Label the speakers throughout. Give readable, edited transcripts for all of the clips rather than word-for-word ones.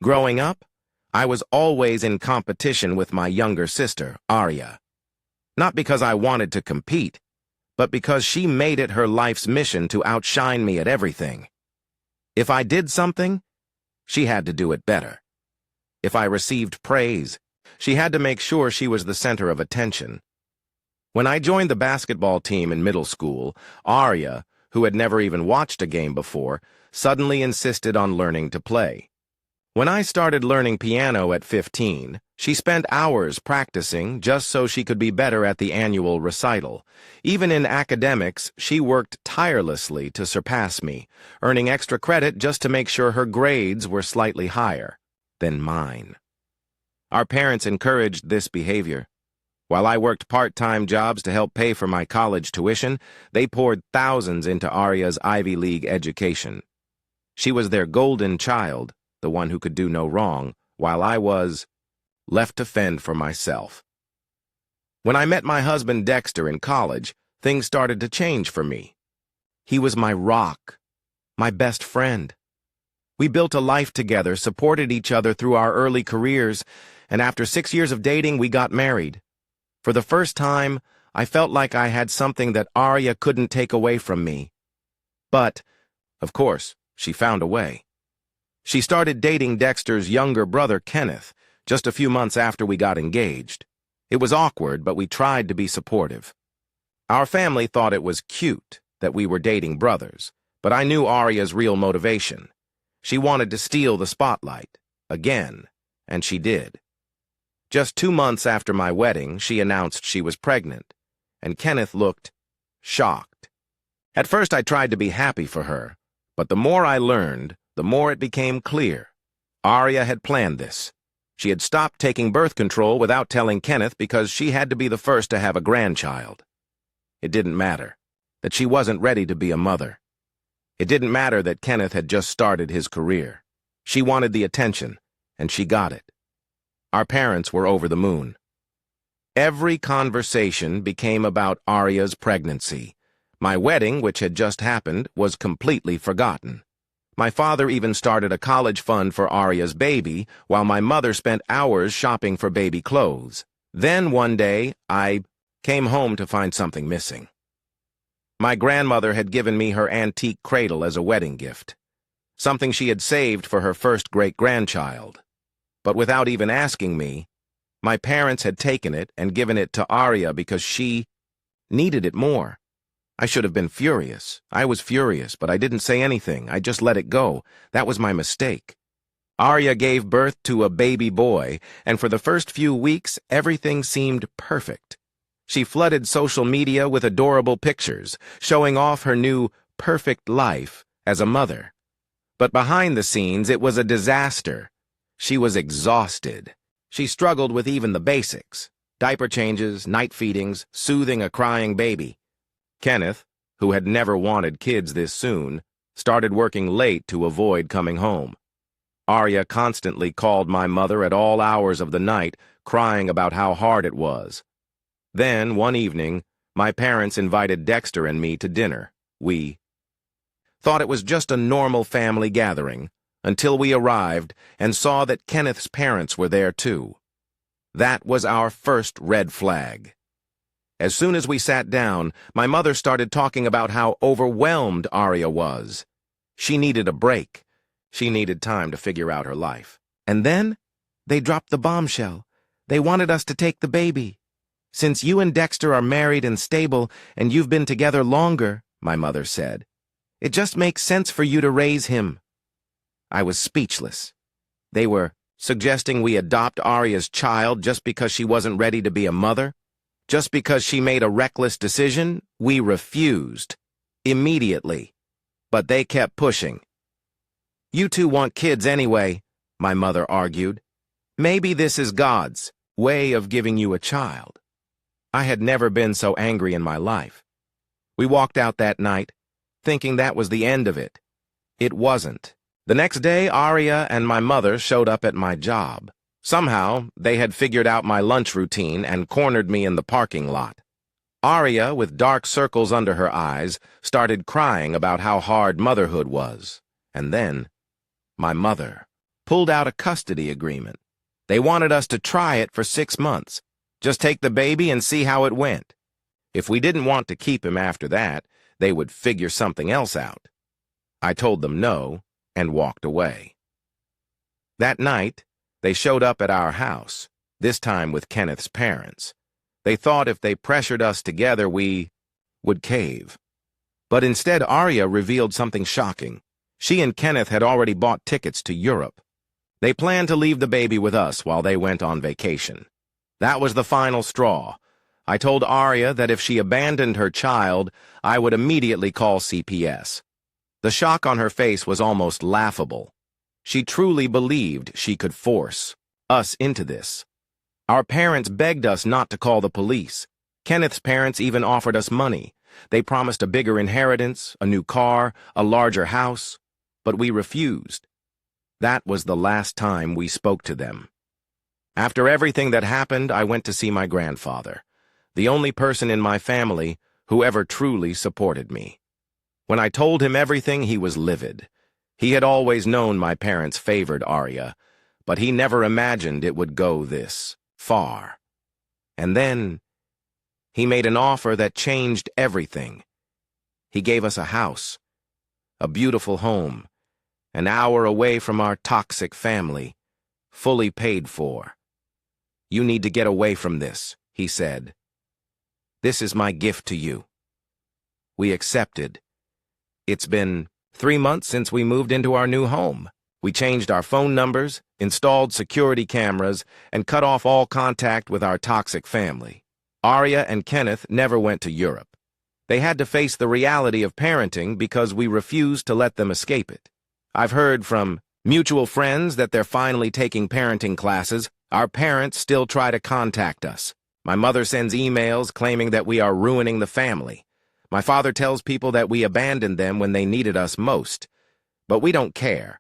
Speaker 1: Growing up, I was always in competition with my younger sister, Arya. Not because I wanted to compete, but because she made it her life's mission to outshine me at everything. If I did something, she had to do it better. If I received praise, she had to make sure she was the center of attention. When I joined the basketball team in middle school, Arya, who had never even watched a game before, suddenly insisted on learning to play. When I started learning piano at 15, she spent hours practicing just so she could be better at the annual recital. Even in academics, she worked tirelessly to surpass me, earning extra credit just to make sure her grades were slightly higher than mine. Our parents encouraged this behavior. While I worked part-time jobs to help pay for my college tuition, they poured thousands into Arya's Ivy League education. She was their golden child, the one who could do no wrong, while I was left to fend for myself. When I met my husband Dexter in college, things started to change for me. He was my rock, my best friend. We built a life together, supported each other through our early careers, and after 6 years of dating, we got married. For the first time, I felt like I had something that Arya couldn't take away from me. But, of course, she found a way. She started dating Dexter's younger brother, Kenneth, just a few months after we got engaged. It was awkward, but we tried to be supportive. Our family thought it was cute that we were dating brothers, but I knew Arya's real motivation. She wanted to steal the spotlight, again, and she did. Just 2 months after my wedding, she announced she was pregnant, and Kenneth looked shocked. At first I tried to be happy for her, but the more I learned, the more it became clear. Arya had planned this. She had stopped taking birth control without telling Kenneth because she had to be the first to have a grandchild. It didn't matter that she wasn't ready to be a mother. It didn't matter that Kenneth had just started his career. She wanted the attention, and she got it. Our parents were over the moon. Every conversation became about Arya's pregnancy. My wedding, which had just happened, was completely forgotten. My father even started a college fund for Arya's baby, while my mother spent hours shopping for baby clothes. Then one day, I came home to find something missing. My grandmother had given me her antique cradle as a wedding gift, something she had saved for her first great-grandchild. But without even asking me, my parents had taken it and given it to Arya because she needed it more. I should have been furious. I was furious, but I didn't say anything. I just let it go. That was my mistake. Arya gave birth to a baby boy, and for the first few weeks, everything seemed perfect. She flooded social media with adorable pictures, showing off her new perfect life as a mother. But behind the scenes, it was a disaster. She was exhausted. She struggled with even the basics: diaper changes, night feedings, soothing a crying baby. Kenneth, who had never wanted kids this soon, started working late to avoid coming home. Arya constantly called my mother at all hours of the night, crying about how hard it was. Then, one evening, my parents invited Dexter and me to dinner. We thought it was just a normal family gathering, until we arrived and saw that Kenneth's parents were there too. That was our first red flag. As soon as we sat down, my mother started talking about how overwhelmed Arya was. She needed a break. She needed time to figure out her life. And then, they dropped the bombshell. They wanted us to take the baby. Since you and Dexter are married and stable, and you've been together longer, my mother said, it just makes sense for you to raise him. I was speechless. They were suggesting we adopt Arya's child just because she wasn't ready to be a mother? Just because she made a reckless decision? We refused. Immediately. But they kept pushing. You two want kids anyway, my mother argued. Maybe this is God's way of giving you a child. I had never been so angry in my life. We walked out that night, thinking that was the end of it. It wasn't. The next day, Arya and my mother showed up at my job. Somehow, they had figured out my lunch routine and cornered me in the parking lot. Arya, with dark circles under her eyes, started crying about how hard motherhood was. And then, my mother pulled out a custody agreement. They wanted us to try it for 6 months. Just take the baby and see how it went. If we didn't want to keep him after that, they would figure something else out. I told them no and walked away. That night, they showed up at our house, this time with Kenneth's parents. They thought if they pressured us together, we would cave. But instead, Arya revealed something shocking. She and Kenneth had already bought tickets to Europe. They planned to leave the baby with us while they went on vacation. That was the final straw. I told Arya that if she abandoned her child, I would immediately call CPS. The shock on her face was almost laughable. She truly believed she could force us into this. Our parents begged us not to call the police. Kenneth's parents even offered us money. They promised a bigger inheritance, a new car, a larger house, but we refused. That was the last time we spoke to them. After everything that happened, I went to see my grandfather, the only person in my family who ever truly supported me. When I told him everything, he was livid. He had always known my parents favored Arya, but he never imagined it would go this far. And then he made an offer that changed everything. He gave us a house, a beautiful home, an hour away from our toxic family, fully paid for. "You need to get away from this," he said. "This is my gift to you." We accepted. It's been 3 months since we moved into our new home. We changed our phone numbers, installed security cameras, and cut off all contact with our toxic family. Arya and Kenneth never went to Europe. They had to face the reality of parenting because we refused to let them escape it. I've heard from mutual friends that they're finally taking parenting classes. Our parents still try to contact us. My mother sends emails claiming that we are ruining the family. My father tells people that we abandoned them when they needed us most. But we don't care.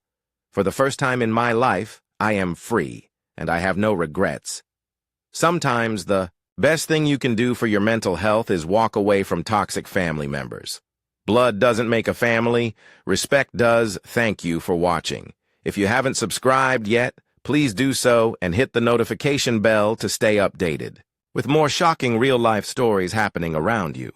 Speaker 1: For the first time in my life, I am free, and I have no regrets. Sometimes the best thing you can do for your mental health is walk away from toxic family members. Blood doesn't make a family. Respect does. Thank you for watching. If you haven't subscribed yet, please do so and hit the notification bell to stay updated with more shocking real-life stories happening around you.